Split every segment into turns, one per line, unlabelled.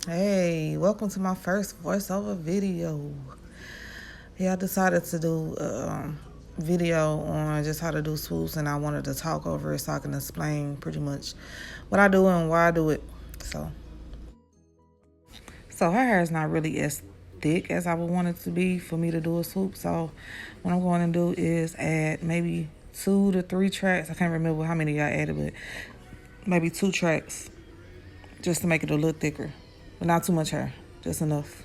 Hey, welcome to my first voiceover video. Yeah, I decided to do a video on just how to do swoops, and I wanted to talk over it so I can explain pretty much what I do and why I do it. So her hair is not really as thick as I would want it to be for me to do a swoop. So what I'm going to do is add maybe 2 to 3 tracks. I can't remember how many I added, but maybe 2 tracks just to make it a little thicker. But not too much hair, just enough.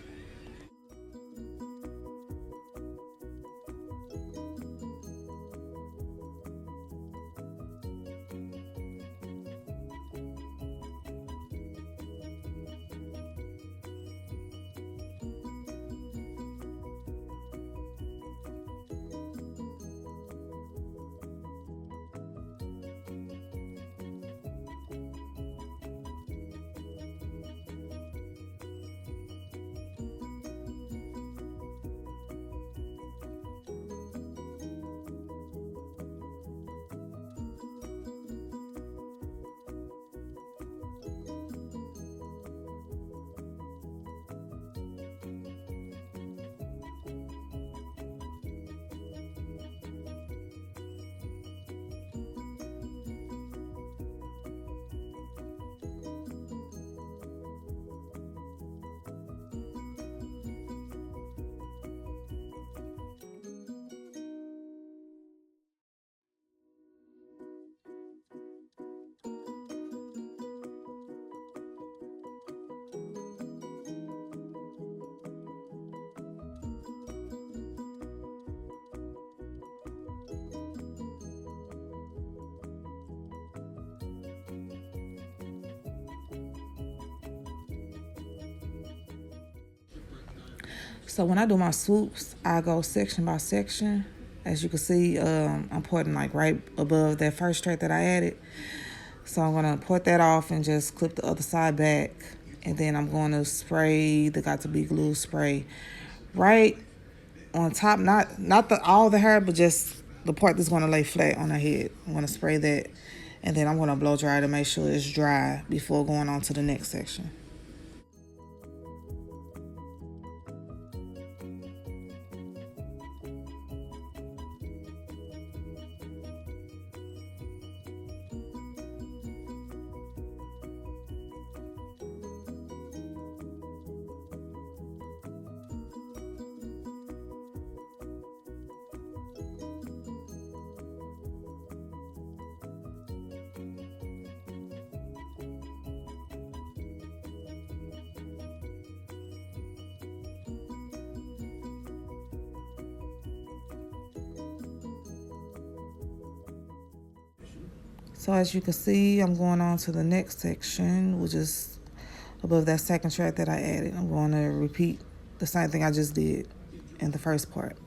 So when I do my swoops, I go section by section. As you can see, I'm putting like right above that first track that I added. So I'm gonna put that off and just clip the other side back. And then I'm gonna spray the Got to Be Glue spray right on top, not all the hair, but just the part that's gonna lay flat on her head. I'm gonna spray that, and then I'm gonna blow dry to make sure it's dry before going on to the next section. So as you can see, I'm going on to the next section, which is above that second track that I added. I'm going to repeat the same thing I just did in the first part.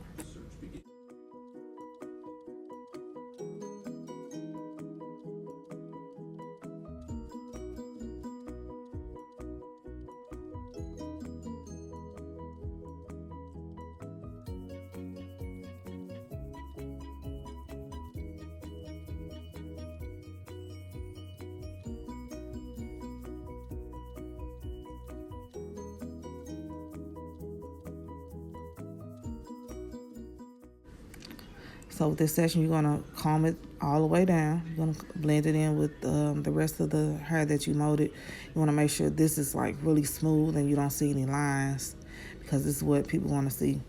So with this section, you're gonna comb it all the way down. You're gonna blend it in with the rest of the hair that you molded. You wanna make sure this is like really smooth and you don't see any lines, because this is what people wanna see.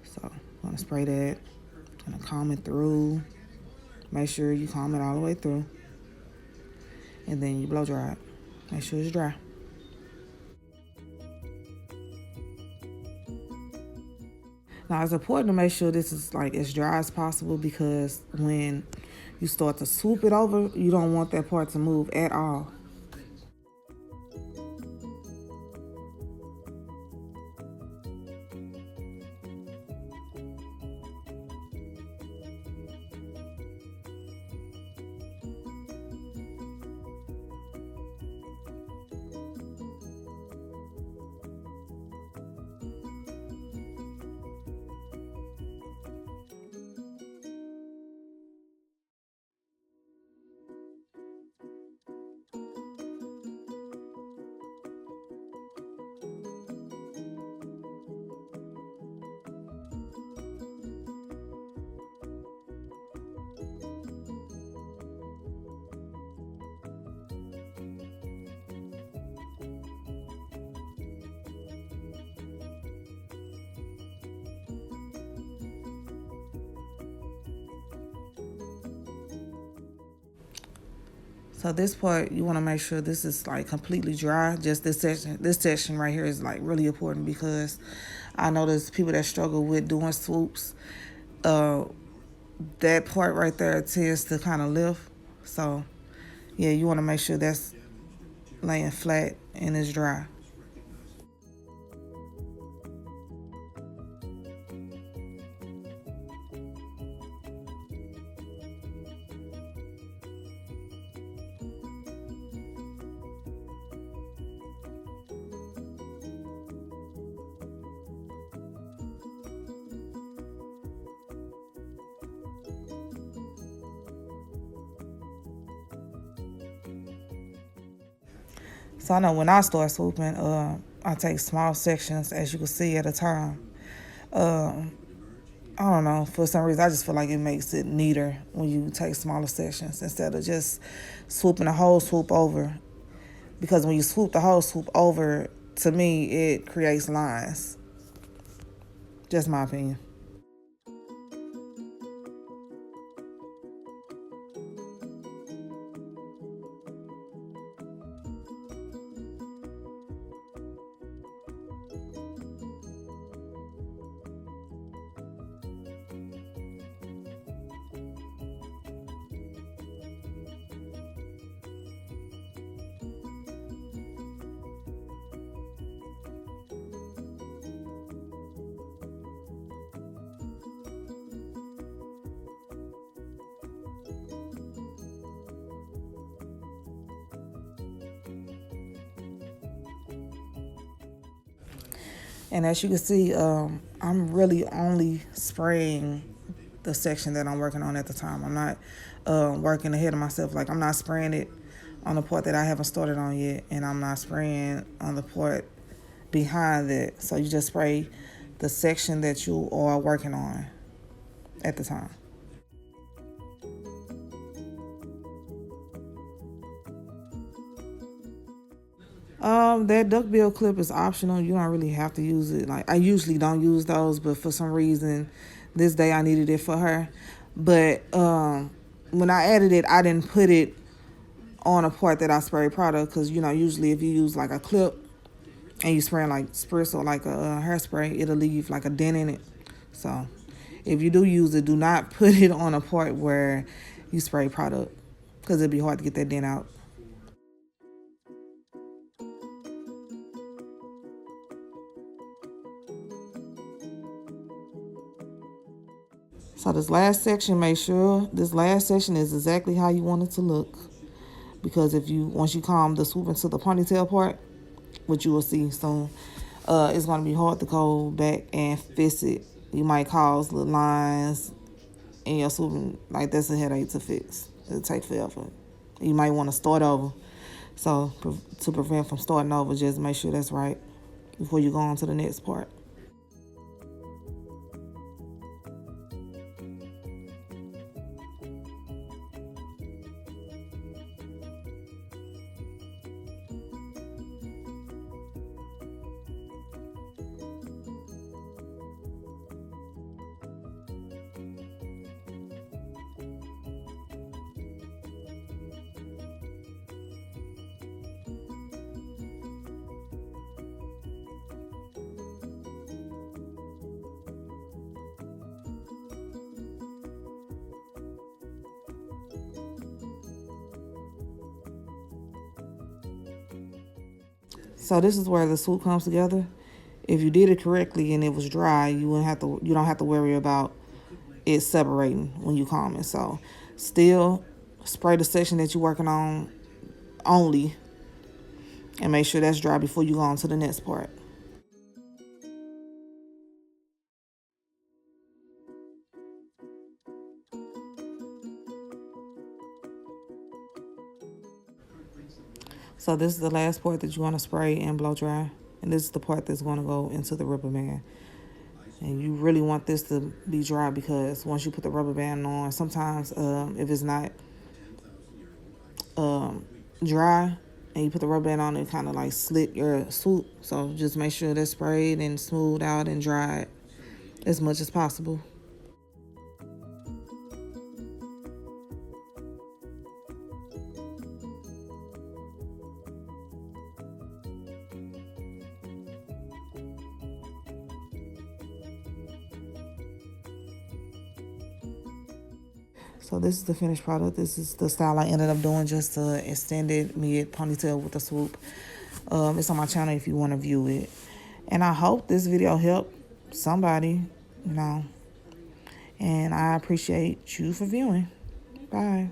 So I'm gonna spray that, gonna comb it through. Make sure you comb it all the way through. And then you blow dry it. Make sure it's dry. Now it's important to make sure this is like as dry as possible, because when you start to swoop it over, you don't want that part to move at all. So this part, you want to make sure this is like completely dry. Just this section. This section right here is like really important because I know there's people that struggle with doing swoops. That part right there tends to kind of lift. So yeah, you want to make sure that's laying flat and it's dry. So I know when I start swooping, I take small sections, as you can see, at a time. I don't know, for some reason, I just feel like it makes it neater when you take smaller sections instead of just swooping the whole swoop over. Because when you swoop the whole swoop over, to me, it creates lines. Just my opinion. And as you can see, I'm really only spraying the section that I'm working on at the time. I'm not working ahead of myself. Like, I'm not spraying it on the part that I haven't started on yet, and I'm not spraying on the part behind it. So you just spray the section that you are working on at the time. That duckbill clip is optional. You don't really have to use it. Like, I usually don't use those, but for some reason, this day I needed it for her. But when I added it, I didn't put it on a part that I spray product because, you know, usually if you use like a clip and you spray like spritz or like a hairspray, it'll leave like a dent in it. So if you do use it, do not put it on a part where you spray product because it'd be hard to get that dent out. So this last section, make sure this last section is exactly how you want it to look. Because if you, once you comb the swoop into the ponytail part, which you will see soon, it's going to be hard to go back and fix it. You might cause little lines in your swoop. Like, that's a headache to fix. It'll take forever. You might want to start over. So to prevent from starting over, just make sure that's right before you go on to the next part. So this is where the swoop comes together. If you did it correctly and it was dry, you don't have to worry about it separating when you comb it. So still spray the section that you're working on only and make sure that's dry before you go on to the next part. So this is the last part that you want to spray and blow dry. And this is the part that's going to go into the rubber band. And you really want this to be dry because once you put the rubber band on, sometimes if it's not dry and you put the rubber band on, it kind of like slit your swoop. So just make sure that's sprayed and smoothed out and dried as much as possible. So this is the finished product. This is the style I ended up doing, just a extended mid ponytail with a swoop. It's on my channel if you want to view it. And I hope this video helped somebody, you know. And I appreciate you for viewing. Bye.